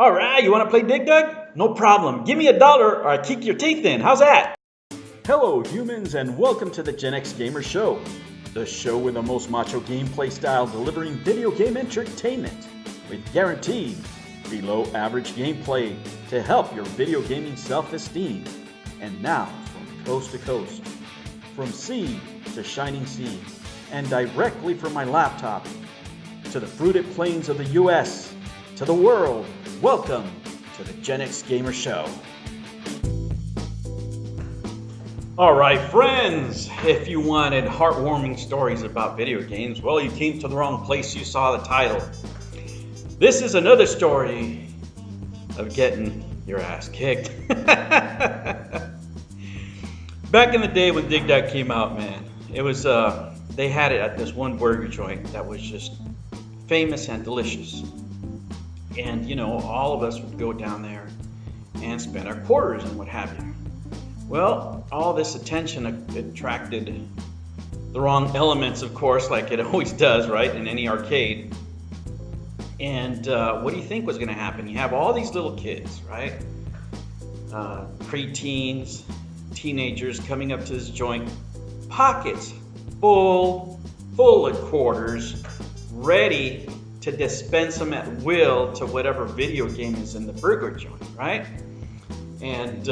All right, you want to play Dig Dug? No problem. Give me $1 or I kick your teeth in. How's that? Hello, humans, and welcome to the Gen X Gamer Show, the show with the most macho gameplay style delivering video game entertainment with guaranteed below average gameplay to help your video gaming self-esteem. And now, from coast to coast, from sea to shining sea, and directly from my laptop to the fruited plains of the US, to the world, welcome to the Gen X Gamer Show. All right, friends, if you wanted heartwarming stories about video games, well, you came to the wrong place. You saw the title. This is another story of getting your ass kicked. Back in the day when Dig Dug came out, man, it was they had it at this one burger joint that was just famous and delicious. And, you know, all of us would go down there and spend our quarters and what have you. Well, all this attention attracted the wrong elements, of course, like it always does, right, in any arcade. And what do you think was going to happen? You have all these little kids, right, pre-teens, teenagers coming up to this joint, pockets full of quarters, ready to dispense them at will to whatever video game is in the burger joint, right? And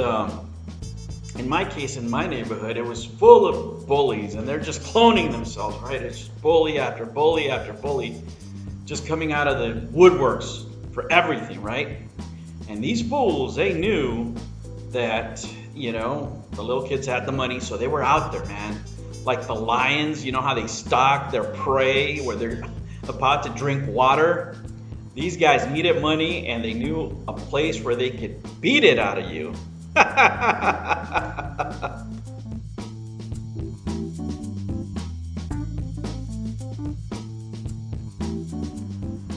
in my case, in my neighborhood, it was full of bullies, and they're just cloning themselves, right? It's just bully after bully after bully, just coming out of the woodworks for everything, right? And these fools, they knew that, you know, the little kids had the money, so they were out there, man. Like the lions, you know how they stalk their prey where they're about to drink water? These guys needed money, and they knew a place where they could beat it out of you.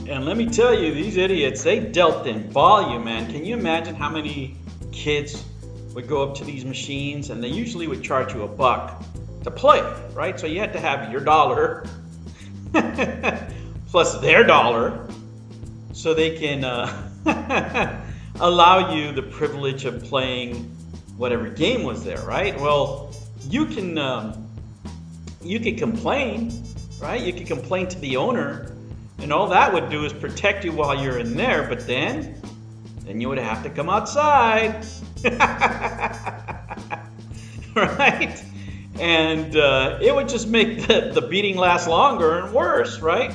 And let me tell you, these idiots, they dealt in volume, man. Can you imagine how many kids would go up to these machines, and they usually would charge you $1 to play, right? So you had to have your dollar plus their dollar so they can allow you the privilege of playing whatever game was there, right? Well, you can complain, right? You can complain to the owner, and all that would do is protect you while you're in there, but then you would have to come outside. Right? And it would just make the beating last longer and worse, right?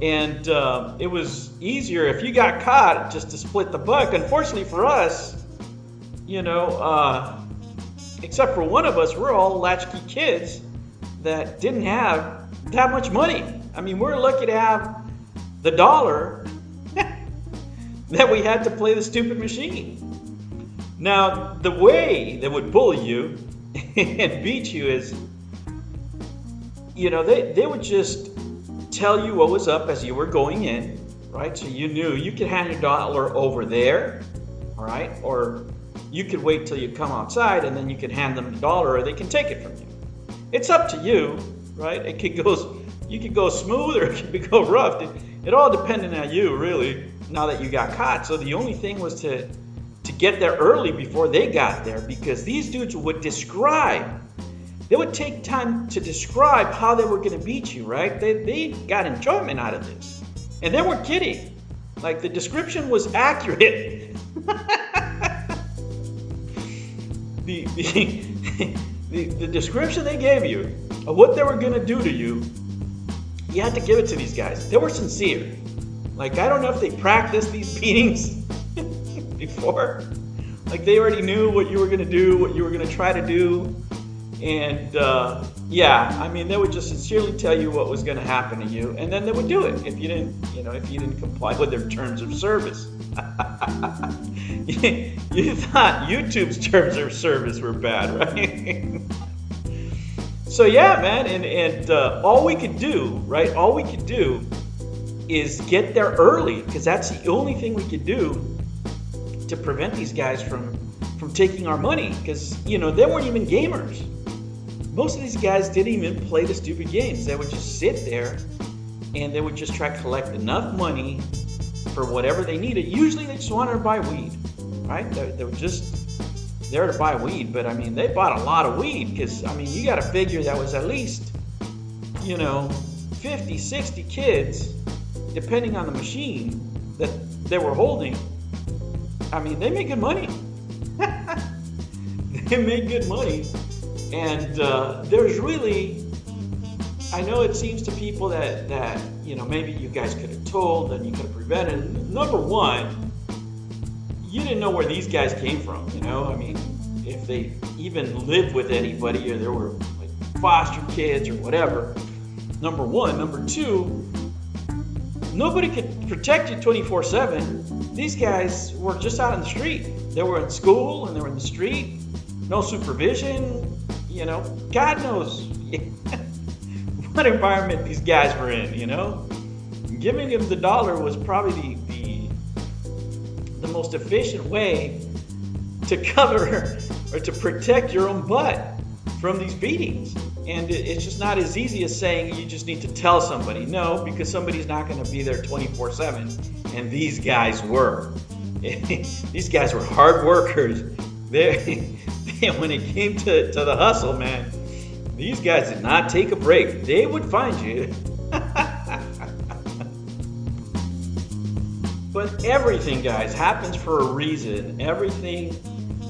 And it was easier if you got caught just to split the buck. Unfortunately for us, you know, except for one of us, we're all latchkey kids that didn't have that much money. I mean, we're lucky to have the dollar that we had to play the stupid machine. Now, the way they would bully you and beat you is, you know, they would just tell you what was up as you were going in, right? So you knew you could hand your dollar over there, all right? Or you could wait till you come outside and then you could hand them the dollar, or they can take it from you. It's up to you, right? You could go smooth or it could go rough. It all depended on you, really, now that you got caught. So the only thing was to get there early before they got there, because these dudes would they would take time to describe how they were going to beat you, right? They got enjoyment out of this. And they weren't kidding. Like, the description was accurate. The description they gave you of what they were going to do to you, you had to give it to these guys. They were sincere. Like, I don't know if they practiced these beatings before. Like, they already knew what you were going to do, what you were going to try to do. And yeah, I mean, they would just sincerely tell you what was going to happen to you, and then they would do it if you didn't comply with their terms of service. You thought YouTube's terms of service were bad, right? So yeah, man, and all we could do, right? All we could do is get there early, because that's the only thing we could do to prevent these guys from taking our money, because, you know, they weren't even gamers. Most of these guys didn't even play the stupid games. They would just sit there and they would just try to collect enough money for whatever they needed. Usually they just wanted to buy weed, right? They were just there to buy weed, but I mean, they bought a lot of weed because, I mean, you got to figure that was at least, 50, 60 kids, depending on the machine that they were holding. I mean, they make good money. They make good money. And there's really, I know it seems to people that maybe you guys could have told and you could have prevented. Number one, you didn't know where these guys came from, I mean, if they even lived with anybody or there were like foster kids or whatever. Number one. Number two, nobody could protect you 24/7. These guys were just out in the street. They were in school and they were in the street. No supervision, God knows what environment these guys were in, Giving them the dollar was probably the most efficient way to cover or to protect your own butt from these beatings. And it's just not as easy as saying you just need to tell somebody. No, because somebody's not going to be there 24/7, and these guys were. These guys were hard workers. When it came to the hustle, man, these guys did not take a break. They would find you. But everything, guys, happens for a reason. Everything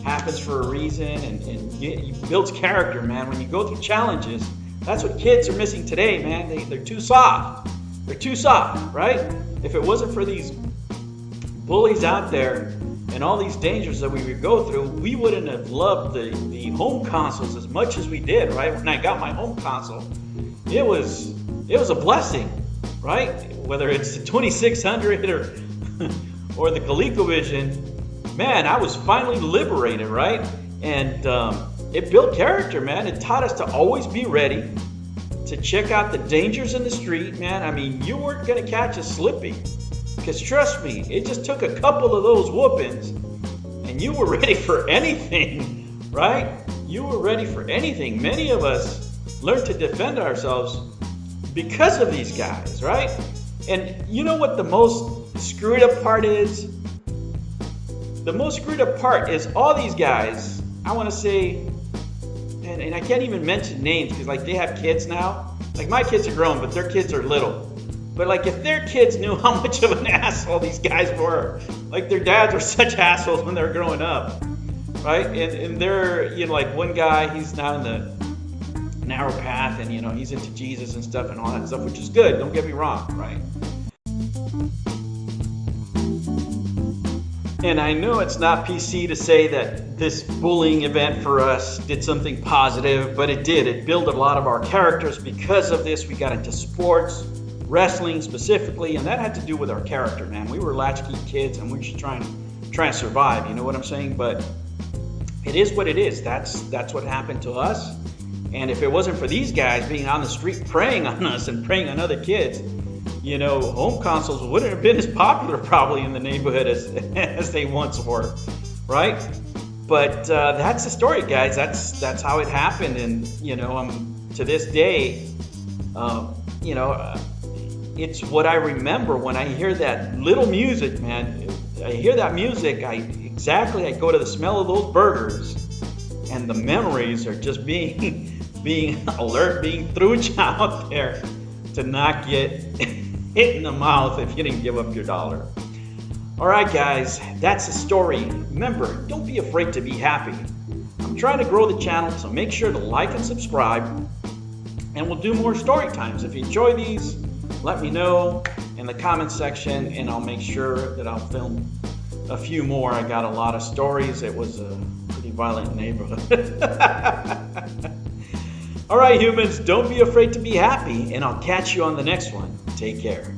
happens for a reason, and it builds character, man. When you go through challenges, that's what kids are missing today, man. They're too soft. They're too soft, right? If it wasn't for these bullies out there and all these dangers that we would go through, we wouldn't have loved the home consoles as much as we did, right? When I got my home console, it was a blessing, right? Whether it's the 2600 or the ColecoVision, man, I was finally liberated, right? And it built character, man. It taught us to always be ready, to check out the dangers in the street, man. I mean, you weren't going to catch us slipping. Because trust me, it just took a couple of those whoopings and you were ready for anything, right? You were ready for anything. Many of us learned to defend ourselves because of these guys, right? And you know what the most screwed up part is? The most screwed up part is all these guys, I want to say, and I can't even mention names because like they have kids now. Like my kids are grown, but their kids are little. But like if their kids knew how much of an asshole these guys were, like their dads were such assholes when they were growing up, right? And they're, like one guy, he's now in the narrow path and, he's into Jesus and stuff and all that stuff, which is good. Don't get me wrong, right? And I know it's not PC to say that this bullying event for us did something positive, but it did. It built a lot of our characters. Because of this, we got into sports, wrestling specifically, and that had to do with our character, man. We were latchkey kids and we were just trying to survive, you know what I'm saying? But it is what it is. That's what happened to us. And if it wasn't for these guys being on the street preying on us and preying on other kids, home consoles wouldn't have been as popular probably in the neighborhood as they once were, right? But that's the story, guys. That's how it happened. And to this day, it's what I remember when I hear that little music, man. I hear that music, I go to the smell of those burgers, and the memories are just being alert, being thrown out there to not get hit in the mouth if you didn't give up your dollar. All right, guys, that's the story. Remember, don't be afraid to be happy. I'm trying to grow the channel, so make sure to like and subscribe, and we'll do more story times. If you enjoy these, let me know in the comments section, and I'll make sure that I'll film a few more. I got a lot of stories. It was a pretty violent neighborhood. All right, humans, don't be afraid to be happy, and I'll catch you on the next one. Take care.